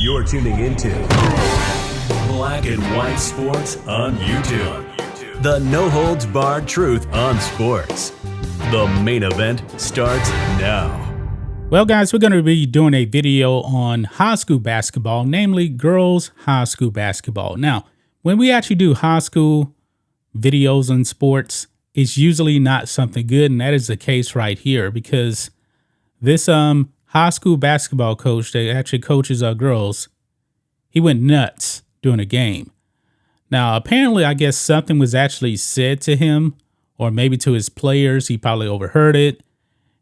You're tuning into Black and White Sports on YouTube. The no-holds-barred truth on sports. The main event starts now. Well, guys, we're going to be doing a video on high school basketball, namely girls high school basketball. Now, when we actually do high school videos on sports, it's usually not something good, and that is the case right here because this high school basketball coach that actually coaches girls, he went nuts during a game. Now, apparently, I guess something was actually said to him or maybe to his players. He probably overheard it,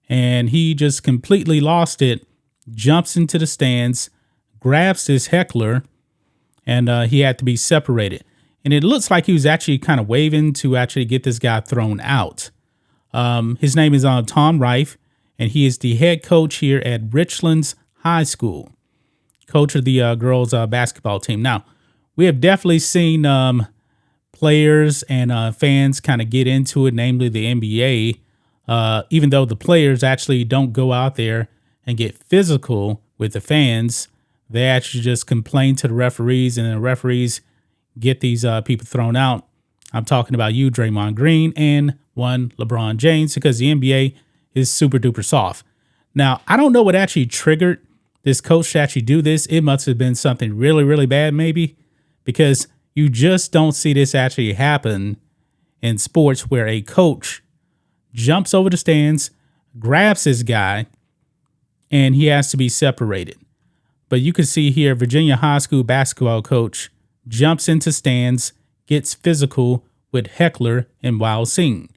and he just completely lost it, jumps into the stands, grabs his heckler, and he had to be separated. And it looks like he was actually kind of waving to actually get this guy thrown out. His name is Tom Rife, and he is the head coach here at Richlands High School, coach of the girls basketball team. Now, we have definitely seen players and fans kind of get into it, namely the NBA, even though the players actually don't go out there and get physical with the fans. They actually just complain to the referees, and the referees get these people thrown out. I'm talking about you, Draymond Green, and one LeBron James, because the NBA is super duper soft. Now, I don't know what actually triggered this coach to actually do this. It must have been something really, really bad, maybe, because you just don't see this actually happen in sports where a coach jumps over the stands, grabs his guy, and he has to be separated. But you can see here, Virginia high school basketball coach jumps into stands, gets physical with heckler and wild scene.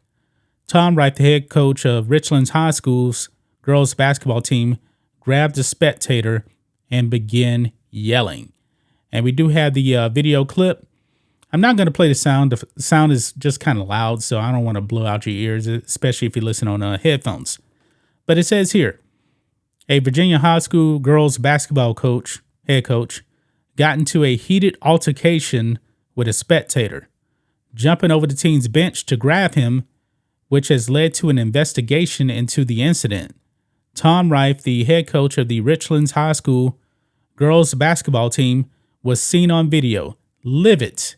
Tom Wright, the head coach of Richlands High School's girls basketball team, grabbed a spectator and began yelling. And we do have the video clip. I'm not going to play the sound. The sound is just kind of loud, so I don't want to blow out your ears, especially if you listen on headphones. But it says here, a Virginia high school girls basketball coach, head coach, got into a heated altercation with a spectator, jumping over the team's bench to grab him, which has led to an investigation into the incident. Tom Rife, the head coach of the Richlands High School girls basketball team, was seen on video, livid,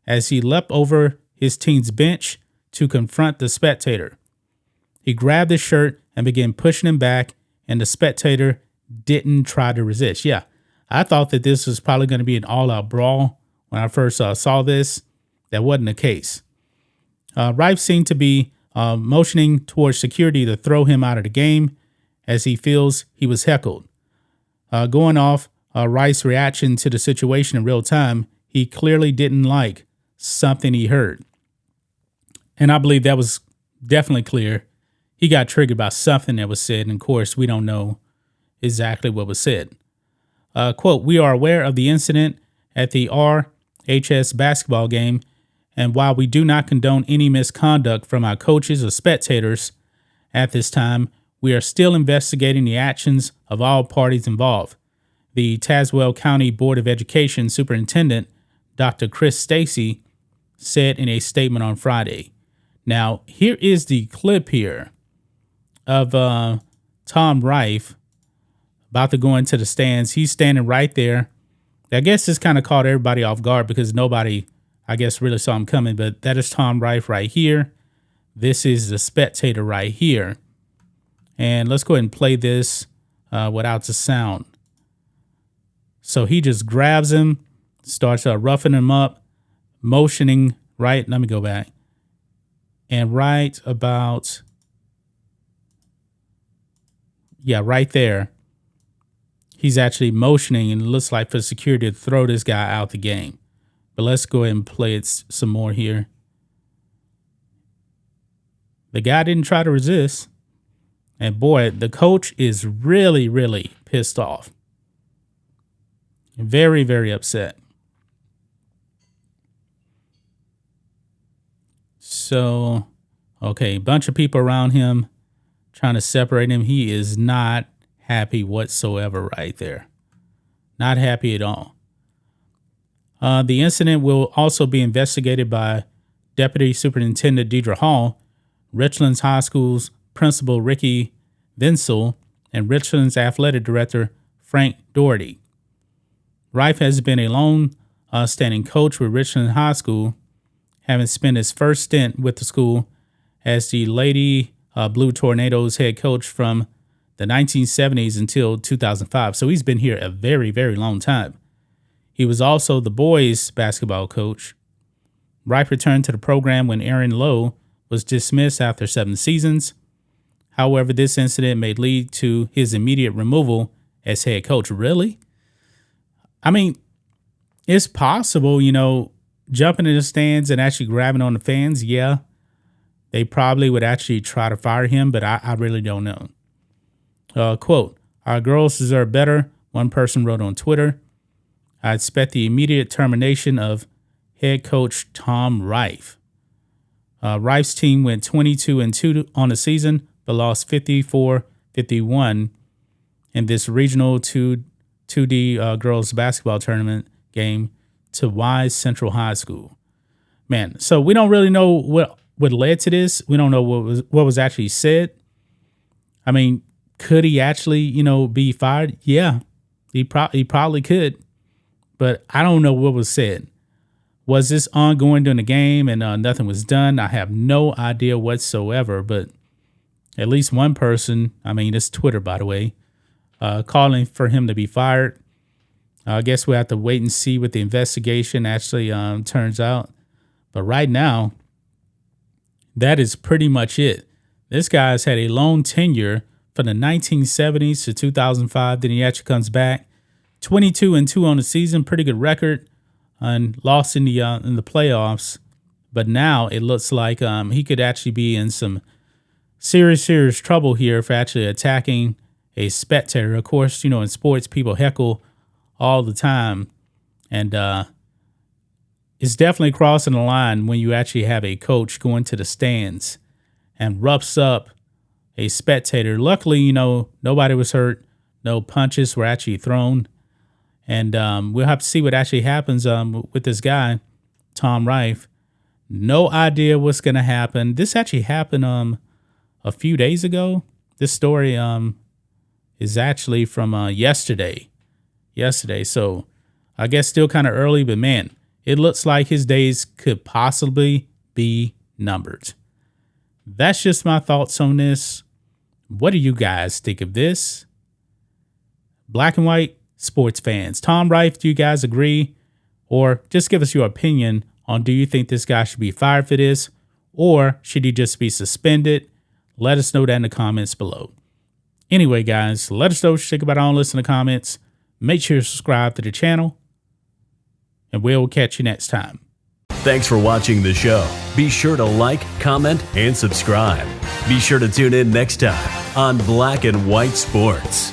as he leapt over his team's bench to confront the spectator. He grabbed his shirt and began pushing him back, and the spectator didn't try to resist. Yeah, I thought that this was probably going to be an all-out brawl when I first saw this. That wasn't the case. Rife seemed to be motioning towards security to throw him out of the game as he feels he was heckled. Going off Rife's reaction to the situation in real time, he clearly didn't like something he heard. And I believe that was definitely clear. He got triggered by something that was said, and of course, we don't know exactly what was said. Quote, "We are aware of the incident at the RHS basketball game, and while we do not condone any misconduct from our coaches or spectators at this time, we are still investigating the actions of all parties involved," the Tazewell County Board of Education Superintendent, Dr. Chris Stacy, said in a statement on Friday. Now, here is the clip here of Tom Rife about to go into the stands. He's standing right there. I guess this kind of caught everybody off guard because nobody, I guess, really saw him coming. But that is Tom Rife right here. This is the spectator right here. And let's go ahead and play this without the sound. So he just grabs him, starts roughing him up, motioning right. Let me go back. And right about, right there, he's actually motioning, and it looks like for security to throw this guy out the game. But let's go ahead and play it some more here. The guy didn't try to resist. And boy, the coach is really, really pissed off. Very, very upset. So, okay, a bunch of people around him trying to separate him. He is not happy whatsoever right there. Not happy at all. The incident will also be investigated by Deputy Superintendent Deidre Hall, Richlands High School's Principal Ricky Vinsel, and Richlands Athletic Director Frank Doherty. Rife has been a long-standing coach with Richland High School, having spent his first stint with the school as the Lady Blue Tornadoes head coach from the 1970s until 2005. So he's been here a very, very long time. He was also the boys basketball coach. Rife returned to the program when Aaron Lowe was dismissed after 7 seasons. However, this incident may lead to his immediate removal as head coach. Really? I mean, it's possible, jumping in the stands and actually grabbing on the fans. Yeah, they probably would actually try to fire him, but I really don't know. Quote, "Our girls deserve better," one person wrote on Twitter. "I expect the immediate termination of head coach Tom Rife." Rife's team went 22-2 on the season, but lost 54-51 in this regional 2D girls basketball tournament game to Wise Central High School. Man, so we don't really know what led to this. We don't know what was actually said. I mean, could he actually, be fired? Yeah, he probably could, but I don't know what was said. Was this ongoing during the game and nothing was done? I have no idea whatsoever, but at least one person, it's Twitter, by the way, calling for him to be fired. I guess we'll have to wait and see what the investigation actually turns out. But right now, that is pretty much it. This guy's had a long tenure from the 1970s to 2005. Then he actually comes back 22-2 on the season. Pretty good record, and lost in the playoffs. But now it looks like he could actually be in some serious trouble here for actually attacking a spectator. Of course, in sports, people heckle all the time. And it's definitely crossing the line when you actually have a coach go into the stands and roughs up a spectator. Luckily, nobody was hurt. No punches were actually thrown. And we'll have to see what actually happens with this guy, Tom Rife. No idea what's going to happen. This actually happened a few days ago. This story is actually from yesterday. So I guess still kind of early, but man, it looks like his days could possibly be numbered. That's just my thoughts on this. What do you guys think of this? Black and white sports fans. Tom Rife, do you guys agree? Or just give us your opinion on, do you think this guy should be fired for this? Or should he just be suspended? Let us know that in the comments below. Anyway, guys, let us know what you think about it on list in the comments. Make sure to subscribe to the channel, and we'll catch you next time. Thanks for watching the show. Be sure to like, comment, and subscribe. Be sure to tune in next time on Black and White Sports.